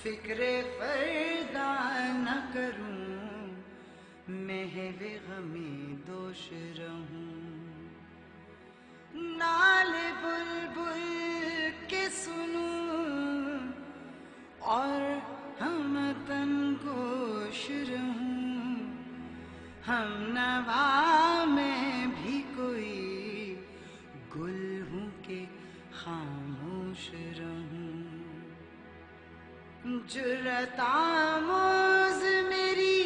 فکر فردا نہ کروں، محو غمی دوش رہوں، نال بلبل کے سنوں اور ہم تن گوش رہوں، ہم نوا میں بھی کوئی گل ہوں کہ خاموش رہوں، جرأت آموز میری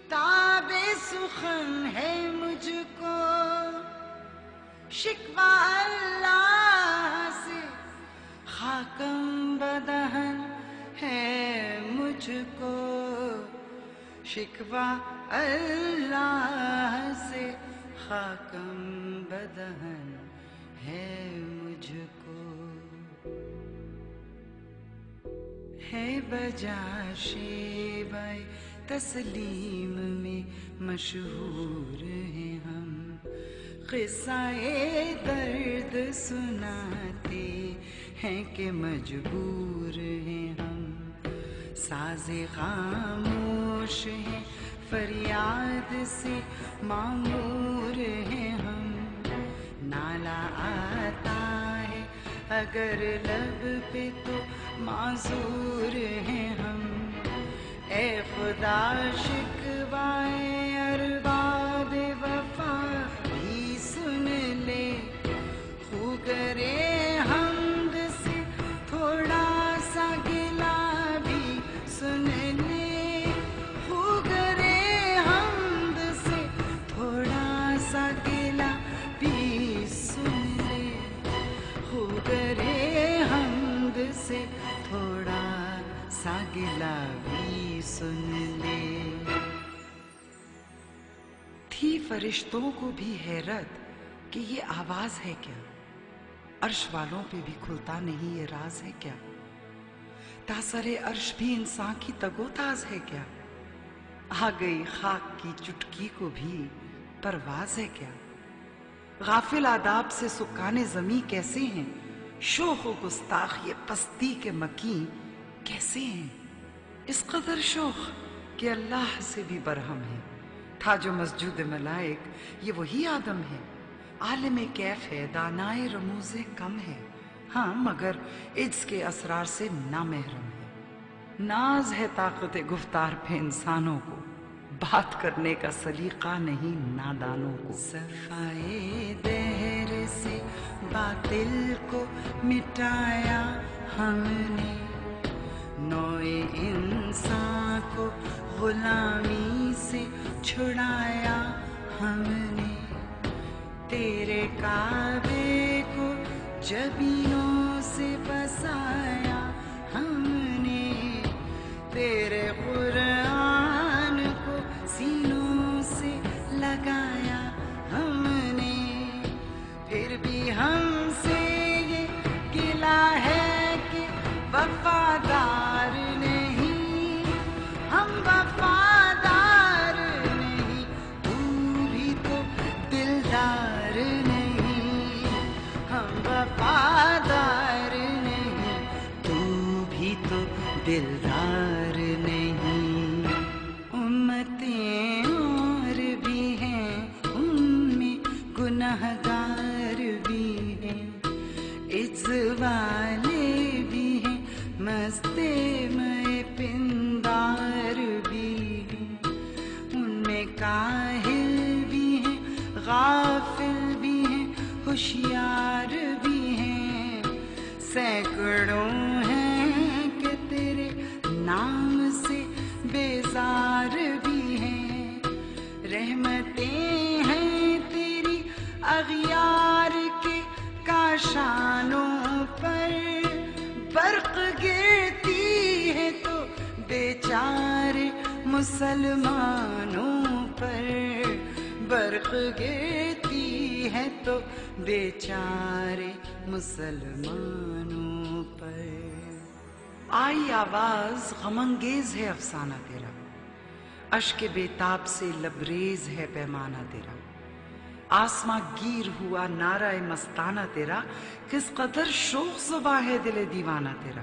تاب سخن ہے مجھ کو، شکوہ اللہ سے خاکم بدہن ہے مجھ کو، شکوہ اللہ سے خاکم بدہن ہے مجھ کو، ہے بجا شیوہ تسلیم میں مشہور ہیں ہم، قصہ درد سناتے ہیں کہ مجبور ہیں ہم، ساز خاموش ہیں فریاد سے معمور ہیں ہم، نالا آتا ہے اگر لب پہ تو معذور ہیں ہم، اے خدا شکوائے ارباب وفا بھی سن لے، خو کرے حمد سے تھوڑا سا گلا بھی سن لے، خو کرے حمد سے تھوڑا سا گلا بھی سن لے، خو کرے حمد سے تھوڑا سا گلا بھی سن لے۔ تھی فرشتوں کو بھی حیرت کہ یہ آواز ہے کیا، عرش والوں پہ بھی کھلتا نہیں یہ راز ہے کیا، تاثر عرش بھی انسان کی تگ و تاز ہے کیا، آ گئی خاک کی چٹکی کو بھی پرواز ہے کیا، غافل آداب سے سکان زمیں کیسے ہیں، شوخ و گستاخ یہ پستی کے مکیں کیسے ہیں، اس قدر شوخ کہ اللہ سے بھی برہم ہے، تھا جو مسجود ملائک یہ وہی آدم ہے، عالم کیف ہے دانائے رموز کم ہے، ہاں مگر عجز کے اسرار سے نامحرم ہے، ناز ہے طاقت گفتار پہ انسانوں کو، بات کرنے کا سلیقہ نہیں نادانوں کو، صفائے دہر سے باطل کو مٹایا ہم نے، نوع انسان کو غلامی سے چھڑایا ہم نے، تیرے کعبے کو جبینوں سے بسایا ہم نے، تیرے قرآن کو سینوں سے لگایا ہم نے، پھر بھی ہم سے یہ گلہ ہے کہ وفادار نہیں، ہم وفادار نہیں، تو بھی تو دلدار نہیں، ہم وفادار نہیں، تو بھی تو دلدار نہیں، امتیں اور بھی ہیں ان میں گنہگار بھی ہیں، عجز والے بھی ہیں مستے میں پندار بھی ہیں، ان میں کاہل بھی ہیں غافل بھی ہیں ہوشیار بھی ہیں، سینکڑوں ہیں کہ تیرے نام سے بیزار بھی ہیں، رحمتیں ہیں تیری اغیار کے کاشانوں پر، برق گرتی ہے تو بیچارے مسلمانوں پر، برق گرتی ہے تو بیچارے مسلمانوں پر، آئی آواز غم انگیز ہے افسانہ تیرا، اشک بےتاب سے لبریز ہے پیمانہ تیرا، آسماں گیر ہوا نعرہ مستانہ تیرا، کس قدر شوق زباں ہے دل دیوانہ تیرا،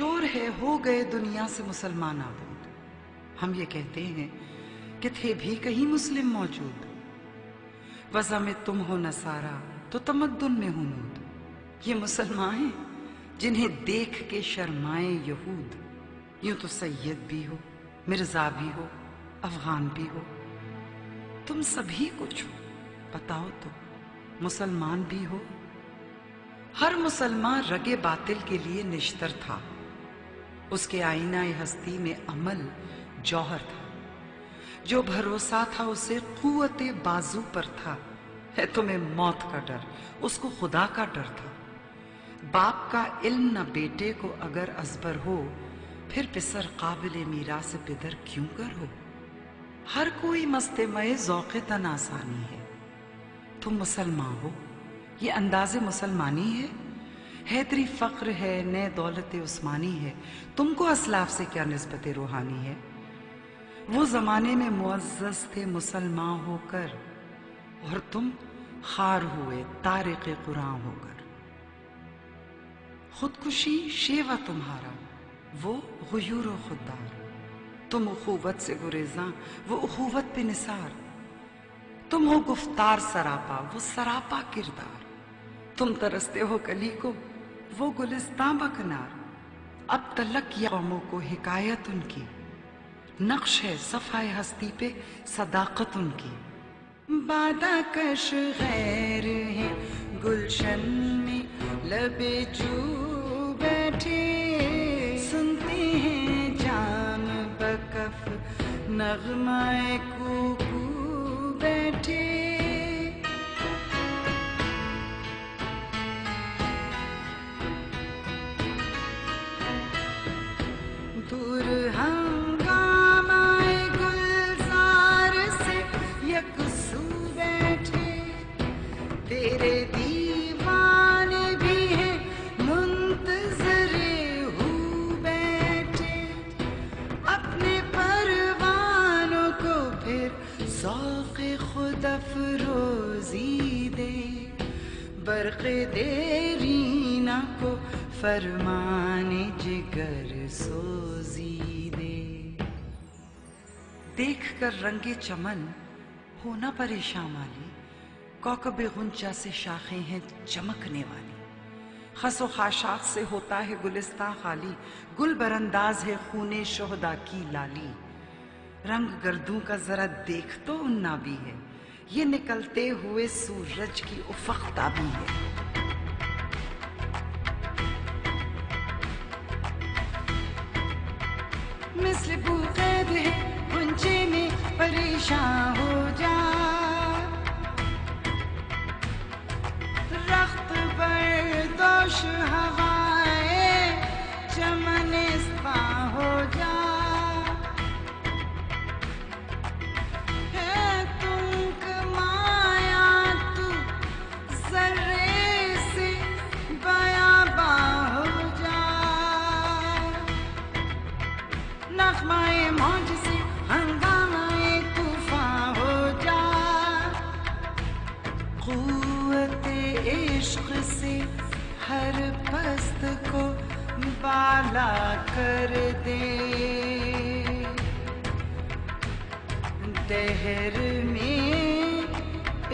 شور ہے ہو گئے دنیا سے مسلمان آبود، ہم یہ کہتے ہیں کہ تھے بھی کہیں مسلم موجود، وضع میں تم ہو نصارا تو تمدن میں ہنود، یہ مسلمان ہیں جنہیں دیکھ کے شرمائیں یہود، یوں تو سید بھی ہو، مرزا بھی ہو، افغان بھی ہو، تم سبھی کچھ ہو، بتاؤ تو مسلمان بھی ہو؟ ہر مسلمان رگے باطل کے لیے نشتر تھا، اس کے آئینہ ہستی میں عمل جوہر تھا، جو بھروسہ تھا اسے قوت بازو پر تھا، ہے تمہیں موت کا ڈر، اس کو خدا کا ڈر تھا، باپ کا علم نہ بیٹے کو اگر ازبر ہو، پھر پسر قابل میراث پدر کیوں کر ہو؟ ہر کوئی مستمع ذوق تن آسانی ہے، تم مسلمان ہو، یہ انداز مسلمانی ہے؟ حیدری فخر ہے، نئے دولت عثمانی ہے، تم کو اسلاف سے کیا نسبت روحانی ہے؟ وہ زمانے میں معزز تھے مسلمان ہو کر، اور تم خار ہوئے طارق قرآن ہو کر۔ خودکشی شیوا تمہارا، وہ غیور و خوددار، تم اخوت سے گریزاں، وہ اخوت پہ نثار، تم ہو گفتار سراپا، وہ سراپا کردار، تم ترستے ہو کلی کو، وہ گلستاں بکنار، اب تلک یا قوموں کو حکایت ان کی، نقش ہے صفحہ ہستی پہ صداقت ان کی، بادہ کش غیر ہیں گلشن میں لب جو بیٹھے، سنتے ہیں جام بکف نغمہ کوکو بیٹھے، دور ہنگامہ گلزار سے یکسو بیٹھے، تیرے دیوانے بھی ہیں منتظر ہو بیٹھے، اپنے پروانوں کو پھر ذوق خود افروزی دے، برق دیرینہ کو فرمان جگر سوزی دے۔ دیکھ کر رنگ چمن ہونا پریشان والی، کوکب غنچہ سے شاخیں ہیں چمکنے والی، خس و خاشاک سے ہوتا ہے گلستان خالی، گل برانداز ہے خون شہدا کی لالی، رنگ گردوں کا ذرا دیکھ تو اننا بھی ہے، یہ نکلتے ہوئے سورج کی افق تابی ہے۔ مثل بو قید ہے غنچے میں پریشان ہو جا، رخت بردوش ہوائے چمنستاں ہو جا، ہے تم کمایا تو ذرے سے بیاباں ہو جا، نغمہ موج سے ہنگامہ طوفان ہو جا، قوت عشق سے ہر پست کو بالا کر دے، دہر میں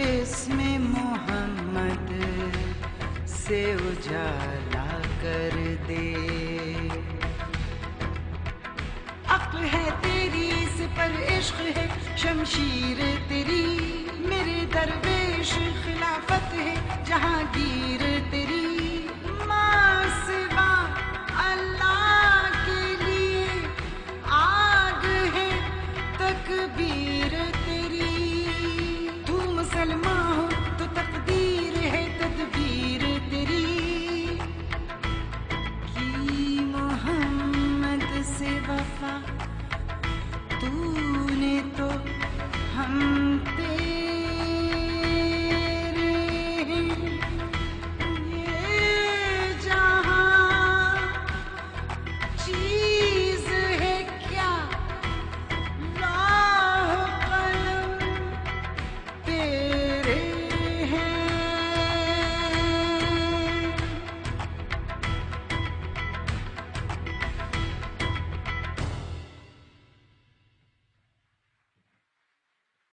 اسم محمد سے اجالا کر دے، عقل ہے تیری سپر عشق ہے شمشیر تیری، میرے درویش خلافت ہے جہاں گیر تیری، ماں سوا اللہ